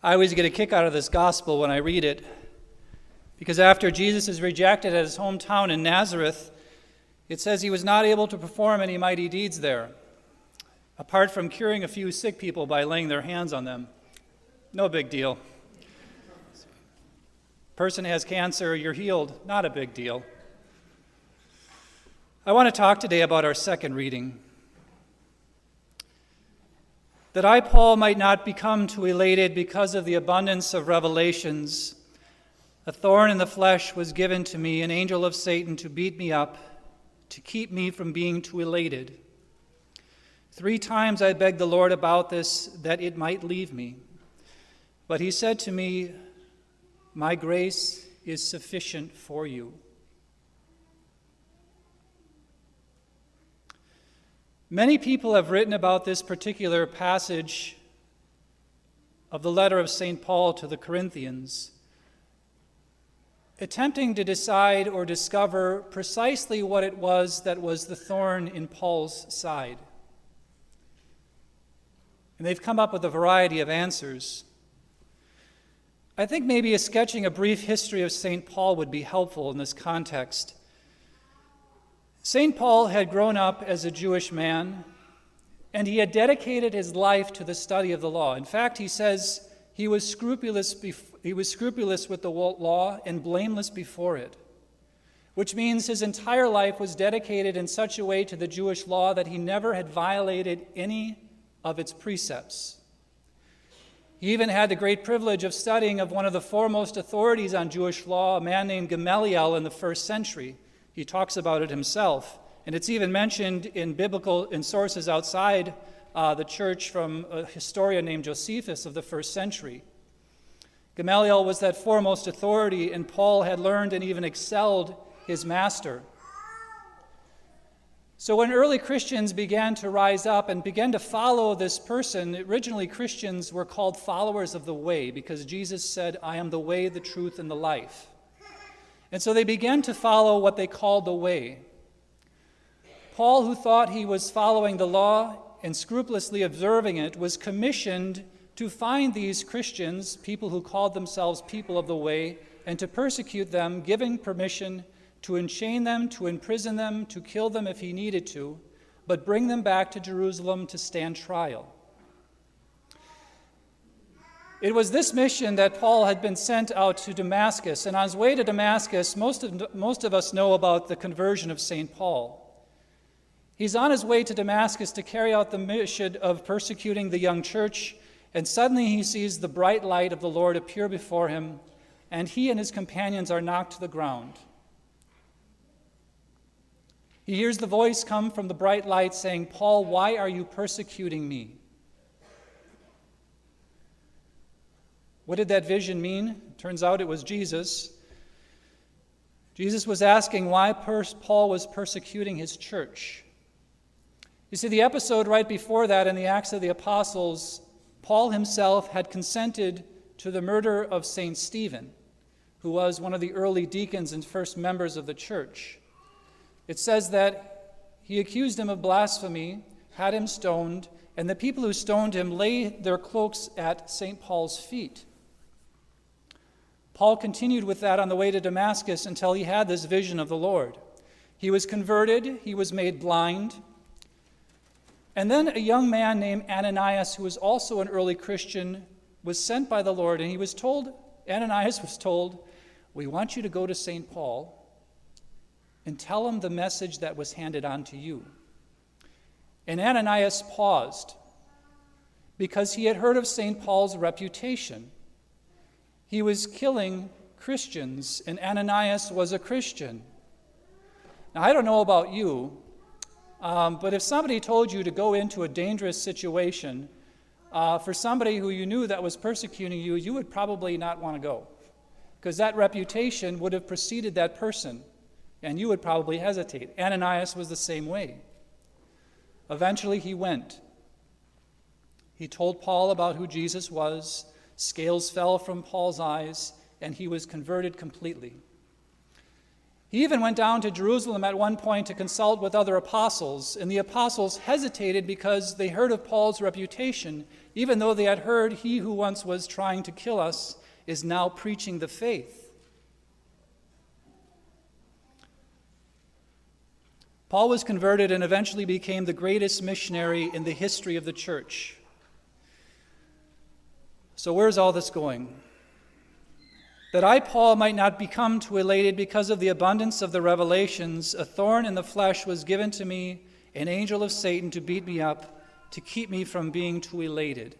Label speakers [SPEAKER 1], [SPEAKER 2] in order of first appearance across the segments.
[SPEAKER 1] I always get a kick out of this gospel when I read it, because after Jesus is rejected at his hometown in Nazareth, it says he was not able to perform any mighty deeds there, apart from curing a few sick people by laying their hands on them. No big deal. Person has cancer, you're healed. Not a big deal. I want to talk today about our second reading. That I, Paul, might not become too elated because of the abundance of revelations, a thorn in the flesh was given to me, an angel of Satan, to beat me up, to keep me from being too elated. 3 times I begged the Lord about this, that it might leave me. But he said to me, "My grace is sufficient for you." Many people have written about this particular passage of the letter of St. Paul to the Corinthians, attempting to decide or discover precisely what it was that was the thorn in Paul's side. And they've come up with a variety of answers. I think maybe sketching a brief history of St. Paul would be helpful in this context. St. Paul had grown up as a Jewish man, and he had dedicated his life to the study of the law. In fact, he says he was scrupulous with the law and blameless before it, which means his entire life was dedicated in such a way to the Jewish law that he never had violated any of its precepts. He even had the great privilege of studying of one of the foremost authorities on Jewish law, a man named Gamaliel in the 1st century. He talks about it himself, and it's even mentioned in sources outside the church from a historian named Josephus of the 1st century. Gamaliel was that foremost authority, and Paul had learned and even excelled his master. So when early Christians began to rise up and began to follow this person, originally Christians were called followers of the way because Jesus said, "I am the way, the truth, and the life." And so they began to follow what they called the way. Paul, who thought he was following the law and scrupulously observing it, was commissioned to find these Christians, people who called themselves people of the way, and to persecute them, giving permission to enchain them, to imprison them, to kill them if he needed to, but bring them back to Jerusalem to stand trial. It was this mission that Paul had been sent out to Damascus, and on his way to Damascus, most of us know about the conversion of St. Paul. He's on his way to Damascus to carry out the mission of persecuting the young church, and suddenly he sees the bright light of the Lord appear before him, and he and his companions are knocked to the ground. He hears the voice come from the bright light saying, "Paul, why are you persecuting me?" What did that vision mean? It turns out it was Jesus. Jesus was asking why Paul was persecuting his church. You see, the episode right before that in the Acts of the Apostles, Paul himself had consented to the murder of St. Stephen, who was one of the early deacons and first members of the church. It says that he accused him of blasphemy, had him stoned, and the people who stoned him laid their cloaks at St. Paul's feet. Paul continued with that on the way to Damascus until he had this vision of the Lord. He was converted, he was made blind, and then a young man named Ananias, who was also an early Christian, was sent by the Lord, and Ananias was told, "We want you to go to St. Paul and tell him the message that was handed on to you." And Ananias paused because he had heard of St. Paul's reputation. He was killing Christians, and Ananias was a Christian. Now, I don't know about you, but if somebody told you to go into a dangerous situation for somebody who you knew that was persecuting you, you would probably not want to go, because that reputation would have preceded that person, and you would probably hesitate. Ananias was the same way. Eventually, he went. He told Paul about who Jesus was. Scales fell from Paul's eyes, and he was converted completely. He even went down to Jerusalem at one point to consult with other apostles, and the apostles hesitated because they heard of Paul's reputation, even though they had heard he who once was trying to kill us is now preaching the faith. Paul was converted and eventually became the greatest missionary in the history of the church. So where's all this going? That I, Paul, might not become too elated because of the abundance of the revelations, a thorn in the flesh was given to me, an angel of Satan, to beat me up, to keep me from being too elated.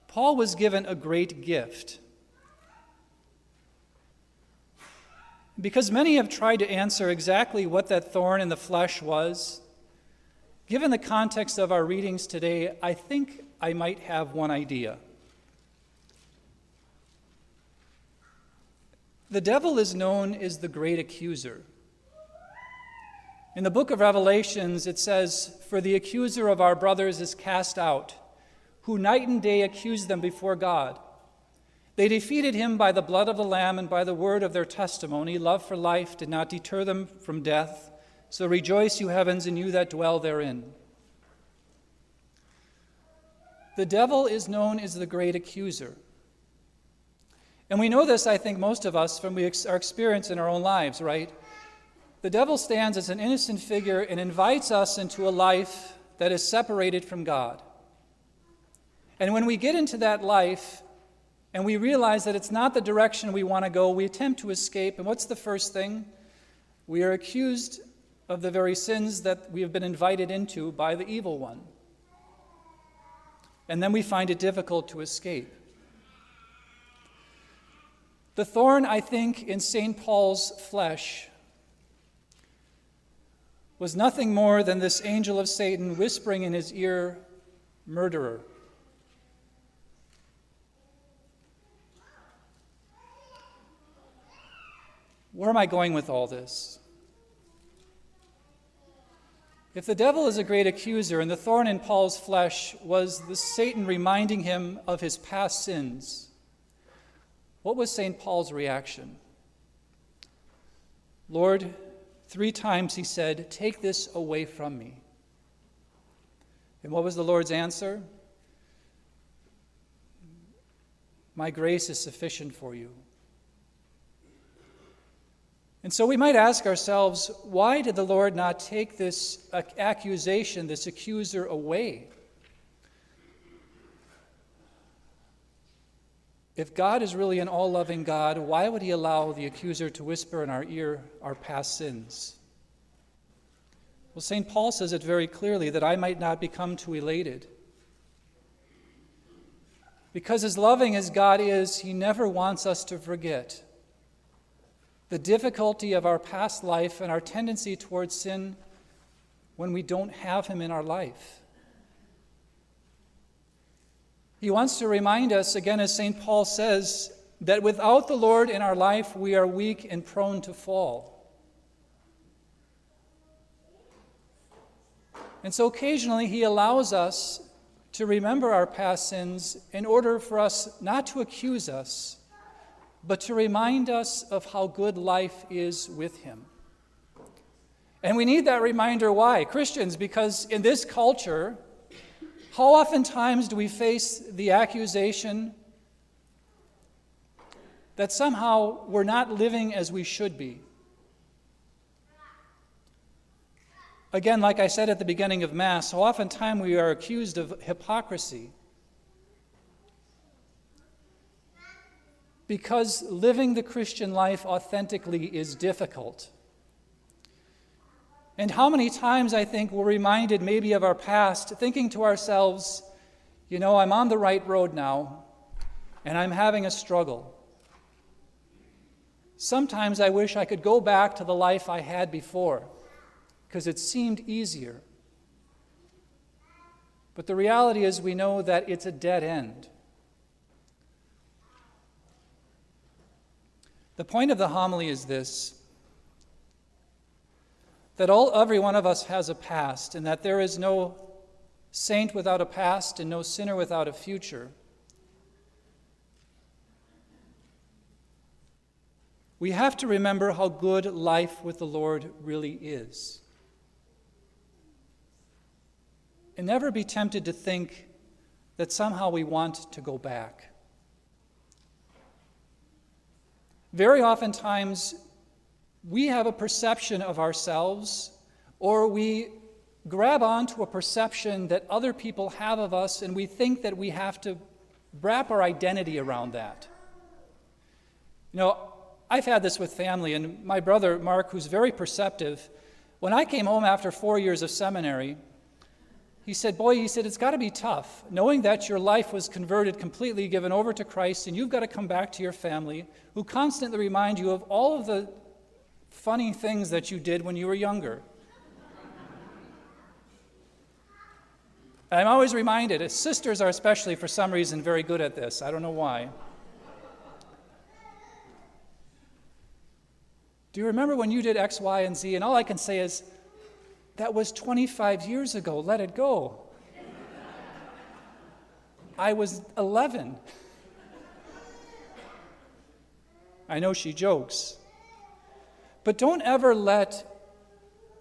[SPEAKER 1] Paul was given a great gift. Because many have tried to answer exactly what that thorn in the flesh was, given the context of our readings today, I think I might have one idea. The devil is known as the great accuser. In the book of Revelations, it says, "For the accuser of our brothers is cast out, who night and day accused them before God. They defeated him by the blood of the Lamb and by the word of their testimony. Love for life did not deter them from death. So rejoice, you heavens, and you that dwell therein." The devil is known as the great accuser. And we know this, I think, most of us from our experience in our own lives, right? The devil stands as an innocent figure and invites us into a life that is separated from God. And when we get into that life and we realize that it's not the direction we want to go, we attempt to escape. And what's the first thing? We are accused of the very sins that we have been invited into by the evil one. And then we find it difficult to escape. The thorn, I think, in St. Paul's flesh was nothing more than this angel of Satan whispering in his ear, "Murderer." Where am I going with all this? If the devil is a great accuser and the thorn in Paul's flesh was the Satan reminding him of his past sins, what was St. Paul's reaction? "Lord," 3 times he said, "take this away from me." And what was the Lord's answer? "My grace is sufficient for you." And so we might ask ourselves, why did the Lord not take this accusation, this accuser, away? If God is really an all-loving God, why would he allow the accuser to whisper in our ear our past sins? Well, St. Paul says it very clearly, that I might not become too elated. Because as loving as God is, he never wants us to forget the difficulty of our past life and our tendency towards sin when we don't have him in our life. He wants to remind us, again, as St. Paul says, that without the Lord in our life, we are weak and prone to fall. And so occasionally he allows us to remember our past sins in order for us not to accuse us, but to remind us of how good life is with him. And we need that reminder. Why? Christians, because in this culture, how oftentimes do we face the accusation that somehow we're not living as we should be? Again, like I said at the beginning of Mass, how oftentimes we are accused of hypocrisy. Because living the Christian life authentically is difficult. And how many times, I think, we're reminded maybe of our past, thinking to ourselves, I'm on the right road now, and I'm having a struggle. Sometimes I wish I could go back to the life I had before, because it seemed easier. But the reality is we know that it's a dead end. The point of the homily is this: that every one of us has a past, and that there is no saint without a past and no sinner without a future. we have to remember how good life with the Lord really is. And never be tempted to think that somehow we want to go back. Very oftentimes, we have a perception of ourselves, or we grab onto a perception that other people have of us, and we think that we have to wrap our identity around that. You know, I've had this with family, and my brother, Mark, who's very perceptive, when I came home after 4 years of seminary, he said, it's got to be tough, knowing that your life was converted completely, given over to Christ, and you've got to come back to your family, who constantly remind you of all of the funny things that you did when you were younger. I'm always reminded, sisters are especially, for some reason, very good at this. I don't know why. Do you remember when you did X, Y, and Z? And all I can say is, that was 25 years ago. Let it go. I was 11. I know she jokes. But don't ever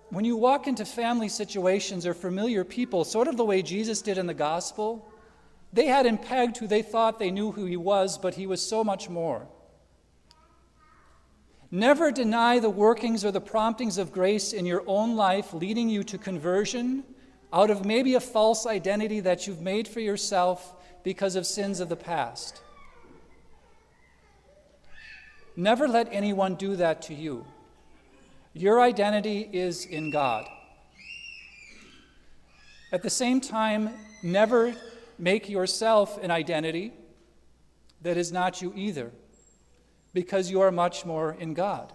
[SPEAKER 1] when you walk into family situations or familiar people, sort of the way Jesus did in the gospel, they had him pegged who they thought they knew who he was, but he was so much more. Never deny the workings or the promptings of grace in your own life leading you to conversion out of maybe a false identity that you've made for yourself because of sins of the past. Never let anyone do that to you. Your identity is in God. At the same time, never make yourself an identity that is not you either, because you are much more in God.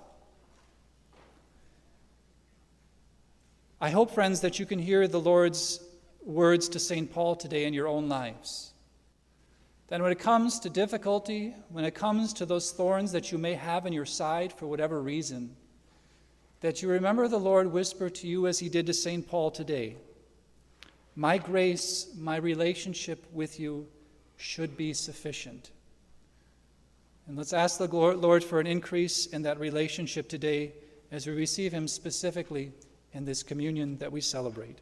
[SPEAKER 1] I hope, friends, that you can hear the Lord's words to St. Paul today in your own lives. That when it comes to difficulty, when it comes to those thorns that you may have in your side for whatever reason, that you remember the Lord whisper to you as he did to St. Paul today, my grace, my relationship with you should be sufficient. And let's ask the Lord for an increase in that relationship today as we receive him specifically in this communion that we celebrate.